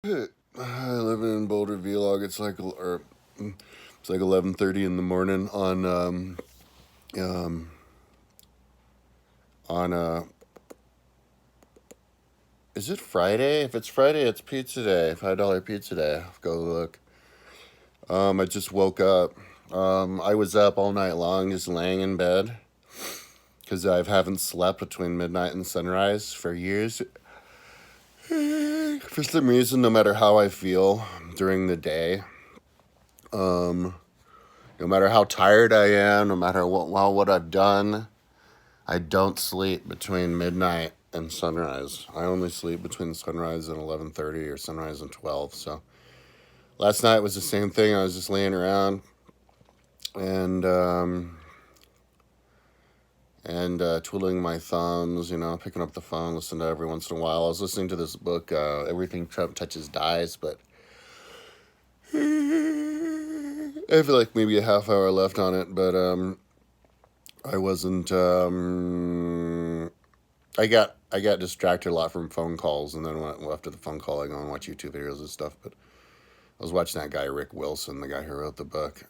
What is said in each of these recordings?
I live in Boulder Vlog. It's like 11:30 in the morning um on is it Friday? If it's Friday, it's pizza day. $5 pizza day. Go look. I just woke up. I was up all night long, just laying in bed because I haven't slept between midnight and sunrise for years. For some reason, no matter how I feel during the day, um, no matter how tired I am, no matter what I've done, I don't sleep between midnight and sunrise. I only sleep between sunrise and 11:30 or sunrise and 12. So last night was the same thing. I was just laying around and twiddling my thumbs, picking up the phone, listening to every once in a while. I was listening to this book, Everything Trump Touches Dies, but I feel like maybe a half hour left on it, but I wasn't. I got distracted a lot from phone calls, and then after the phone call, I go and watch YouTube videos and stuff. But I was watching that guy Rick Wilson, the guy who wrote the book.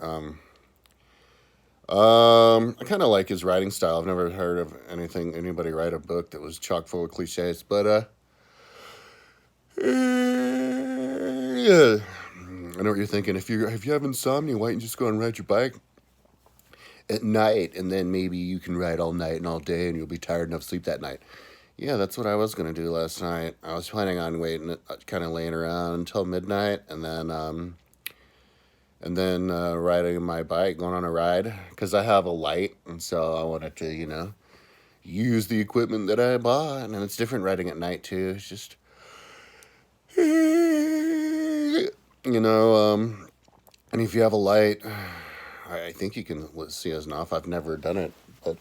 I kind of like his writing style. I've never heard of anybody write a book that was chock full of cliches, but yeah. I know what you're thinking. If you have insomnia, why don't you just go and ride your bike at night, and then maybe you can ride all night and all day, and you'll be tired enough to sleep that night. Yeah, that's what I was gonna do last night. I was planning on waiting, kind of laying around until midnight, and then riding my bike, going on a ride, because I have a light, and so I wanted to, use the equipment that I bought, and it's different riding at night too. It's just, and if you have a light, I think you can see us enough. I've never done it, but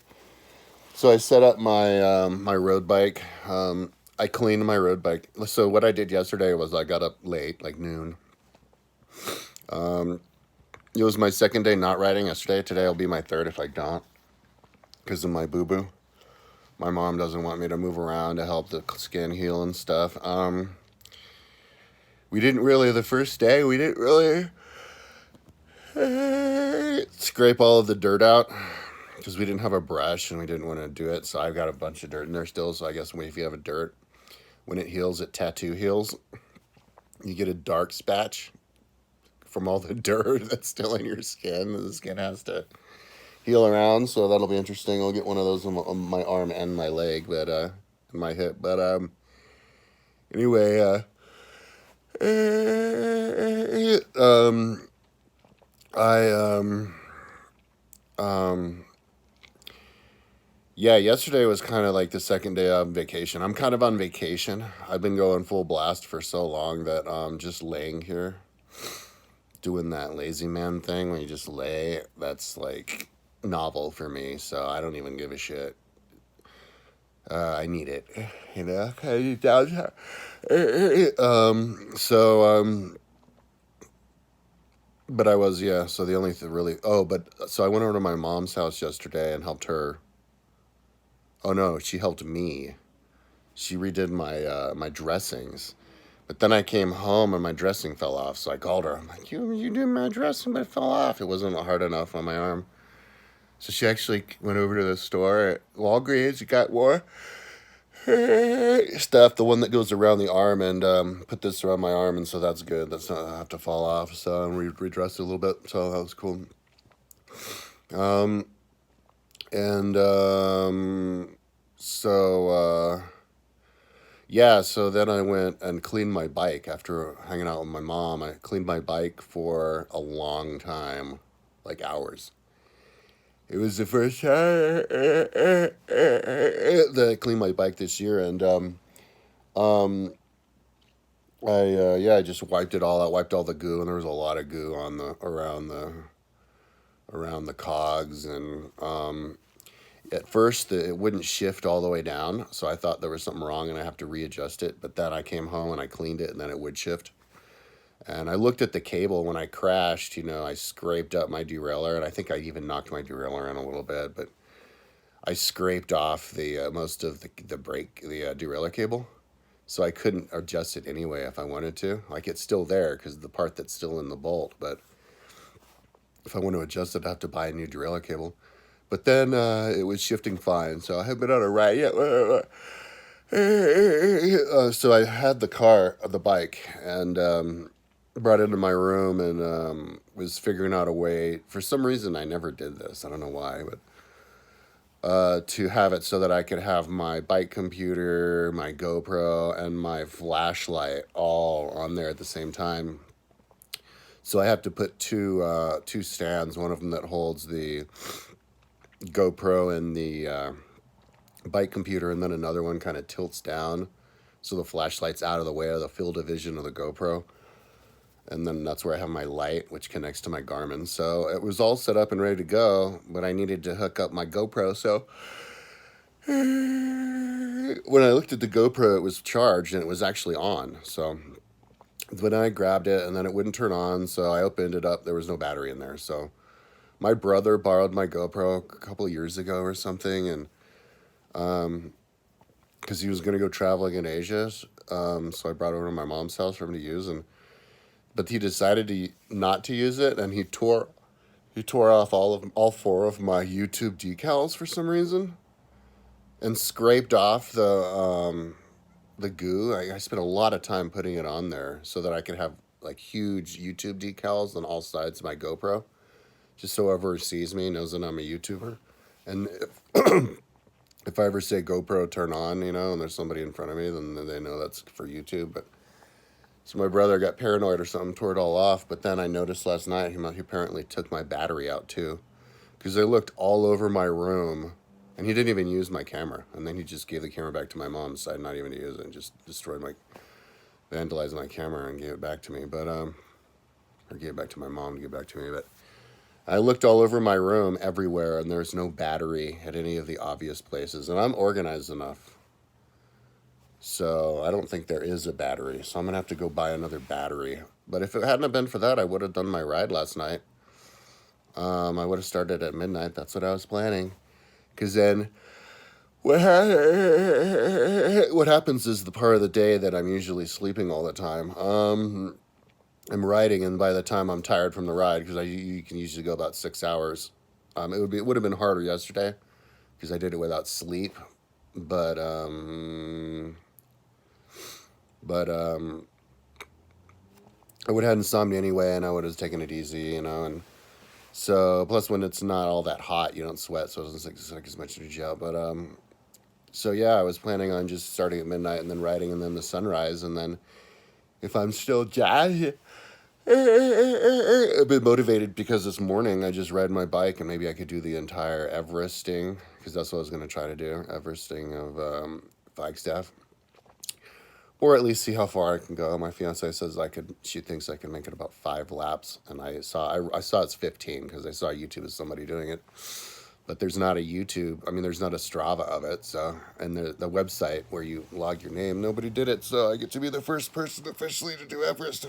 so I set up my road bike. I cleaned my road bike. So what I did yesterday was I got up late, like noon. Um, it was my second day not riding yesterday. Today will be my third if I don't, because of my boo boo. My mom doesn't want me to move around to help the skin heal and stuff. The first day, we didn't really scrape all of the dirt out because we didn't have a brush and we didn't want to do it. So I've got a bunch of dirt in there still. So I guess if you have a dirt, when it heals, it tattoo heals. You get a dark spatch from all the dirt that's still in your skin. The skin has to heal around, so that'll be interesting. I'll get one of those on my arm and my leg, but and my hip. But anyway, I yeah, yesterday was kind of like the second day on vacation. I'm kind of on vacation. I've been going full blast for so long that just laying here doing that lazy man thing when you just lay, that's like novel for me. So I don't even give a shit. I need it, I need downtime. But I was, yeah. So the only thing really, but so I went over to my mom's house yesterday and helped her. Oh no, she helped me. She redid my dressings. But then I came home and my dressing fell off. So I called her. I'm like, you did my dressing, but it fell off. It wasn't hard enough on my arm. So she actually went over to the store at Walgreens. Got more stuff, the one that goes around the arm, and put this around my arm, and so that's good. That's not have to fall off. So I redressed it a little bit. So that was cool. Um, and so yeah, so then I went and cleaned my bike after hanging out with my mom. I cleaned my bike for a long time, like hours. It was the first time that I cleaned my bike this year, and um, I just wiped it all out, wiped all the goo, and there was a lot of goo on the around the cogs, and at first it wouldn't shift all the way down, so I thought there was something wrong and I have to readjust it. But then I came home and I cleaned it, and then it would shift. And I looked at the cable when I crashed. I scraped up my derailleur, and I think I even knocked my derailleur in a little bit. But I scraped off the most of the brake, the derailleur cable. So I couldn't adjust it anyway if I wanted to. Like, it's still there because the part that's still in the bolt, but if I want to adjust it, I have to buy a new derailleur cable. But then it was shifting fine, so I haven't been on a ride yet. So I had the bike, and brought it into my room and was figuring out a way. For some reason, I never did this. I don't know why, but to have it so that I could have my bike computer, my GoPro, and my flashlight all on there at the same time. So I have to put two stands, one of them that holds the GoPro and the bike computer, and then another one kind of tilts down so the flashlight's out of the way of the field of vision of the GoPro. And then that's where I have my light, which connects to my Garmin. So it was all set up and ready to go, but I needed to hook up my GoPro. So when I looked at the GoPro, it was charged and it was actually on. So when I grabbed it, and then it wouldn't turn on, so I opened it up. There was no battery in there. So my brother borrowed my GoPro a couple of years ago or something, and because he was going to go traveling in Asia, so I brought it over to my mom's house for him to use, but he decided to not to use it, and he tore off all four of my YouTube decals for some reason, and scraped off the goo. I spent a lot of time putting it on there so that I could have like huge YouTube decals on all sides of my GoPro, just so whoever sees me knows that I'm a YouTuber. And if I ever say GoPro turn on, and there's somebody in front of me, then they know that's for YouTube. But so my brother got paranoid or something, tore it all off. But then I noticed last night he apparently took my battery out too, because I looked all over my room, and he didn't even use my camera. And then he just gave the camera back to my mom, decided not even to use it, and just vandalized my camera and gave it back to me. But or gave it back to my mom to give it back to me. But I looked all over my room everywhere, and there's no battery at any of the obvious places. And I'm organized enough, so I don't think there is a battery. So I'm going to have to go buy another battery. But if it hadn't have been for that, I would have done my ride last night. I would have started at midnight. That's what I was planning. Because then what happens is the part of the day that I'm usually sleeping all the time. I'm riding, and by the time I'm tired from the ride, because you can usually go about 6 hours. It would have been harder yesterday because I did it without sleep, but I would have had insomnia anyway, and I would have taken it easy, and so plus when it's not all that hot, you don't sweat, so it doesn't suck as much energy out. But so yeah, I was planning on just starting at midnight and then riding, and then the sunrise, and then if I'm still jazzed. I've been motivated because this morning I just rode my bike, and maybe I could do the entire Everesting, because that's what I was going to try to do, Everesting of Flagstaff, or at least see how far I can go. My fiance says she thinks I can make it about 5 laps, and I saw it's 15 because I saw YouTube of somebody doing it, but there's not a there's not a Strava of it, so, and the website where you log your name, nobody did it, so I get to be the first person officially to do Everest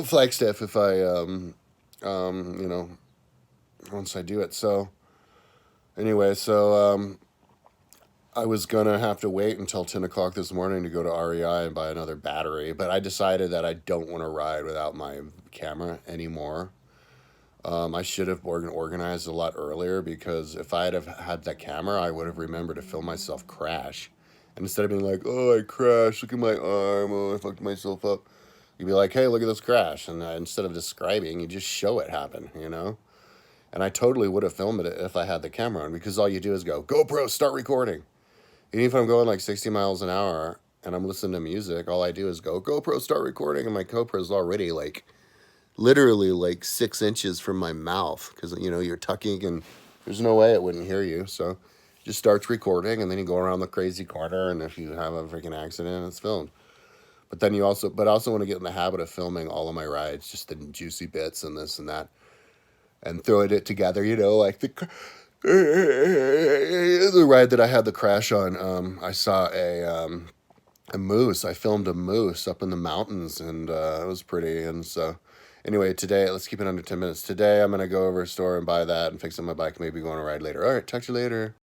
Flagstaff, once I do it. So anyway, I was gonna have to wait until 10 o'clock this morning to go to REI and buy another battery, but I decided that I don't want to ride without my camera anymore. I should have organized a lot earlier, because if I'd have had that camera, I would have remembered to film myself crash. And instead of being like, oh, I crashed, look at my arm, oh, I fucked myself up, you'd be like, hey, look at this crash. And instead of describing, you just show it happen, And I totally would have filmed it if I had the camera on, because all you do is go, GoPro, start recording. Even if I'm going like 60 miles an hour and I'm listening to music, all I do is go, GoPro, start recording. And my GoPro's already literally 6 inches from my mouth, because, you're tucking and there's no way it wouldn't hear you. So just starts recording, and then you go around the crazy corner, and if you have a freaking accident, it's filmed. But then I also want to get in the habit of filming all of my rides, just the juicy bits and this and that, and throwing it together, like the ride that I had the crash on. I saw a moose. I filmed a moose up in the mountains, and it was pretty. And so anyway, today, let's keep it under 10 minutes. Today, I'm going to go over to a store and buy that and fix up my bike, maybe go on a ride later. All right, talk to you later.